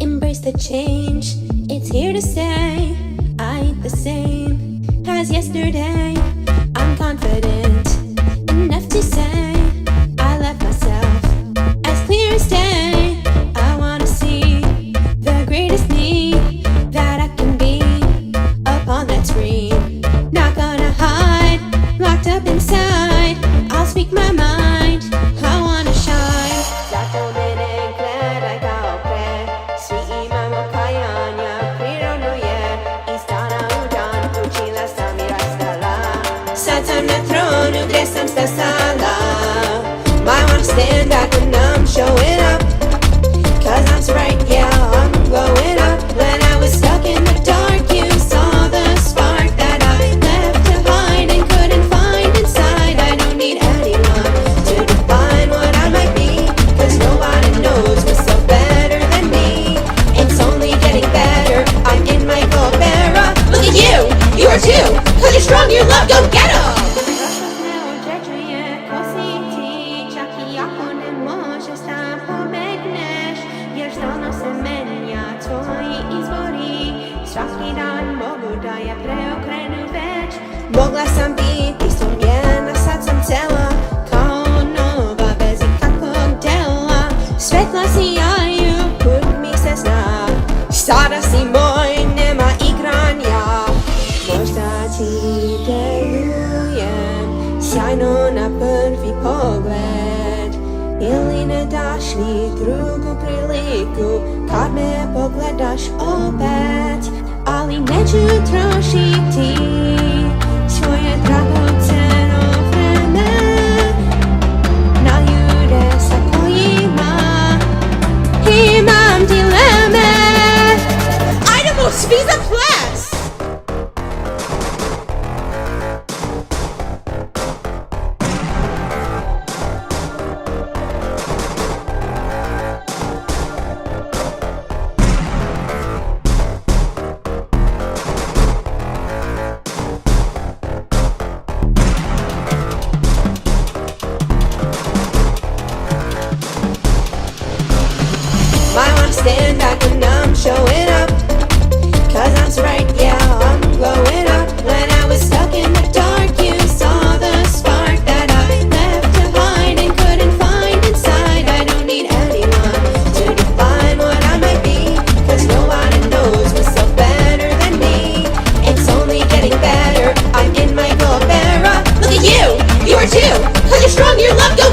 Embrace the change, it's here to stay. I ain't the same as yesterday. I'm confident enough to say I left myself as clear as day. I wanna see the greatest me that I can be up on that screen. Not gonna hide, locked up inside. I'll speak my mind, I wanna shine. Zato, gledaj, imamo, kajanja, prirodno je i učila sam i rastala. Sad sam na tronu gdje sam stasala. I wanna stand back when I'm showing up, 'cause I'm so right, yeah, I'm glowing up. When I was stuck in the dark, you saw the spark that I left to hide and couldn't find inside. I don't need anyone to define what I might be, 'cause nobody knows what's so better than me. It's only getting better, I'm in my era. Look at you, you are too, 'cause you're strong, you're loved, go get 'em! Prošlost ne određuje ko si ti, čak i ako ne možeš da pobegneš, jer stalno se menja tvoji izbori. Svaki dan mogu da je preokrenu već. Mogla sam biti slomljena, sad sam cela, kao nova bez ikakvog dela. Svetla sijaju, put mi se zna, sada si moj, nema igranja. Možda ti delujem sjajno na prvi pogled, ili ne daš ni drugu priliku kad me pogledaš opet. Ali neću trošiti svoje dragoceno vreme na ljude sa kojima imam dileme. Ajdemo, svi za ples! I wanna stand back when I'm showing up, 'cause I'm so right, yeah, I'm glowing up. When I was stuck in the dark, you saw the spark that I left to hide and couldn't find inside. I don't need anyone to define what I might be, 'cause nobody knows what's so better than me. It's only getting better, I'm in my era. Look at you, you are too, 'cause you're strong, you're loved, go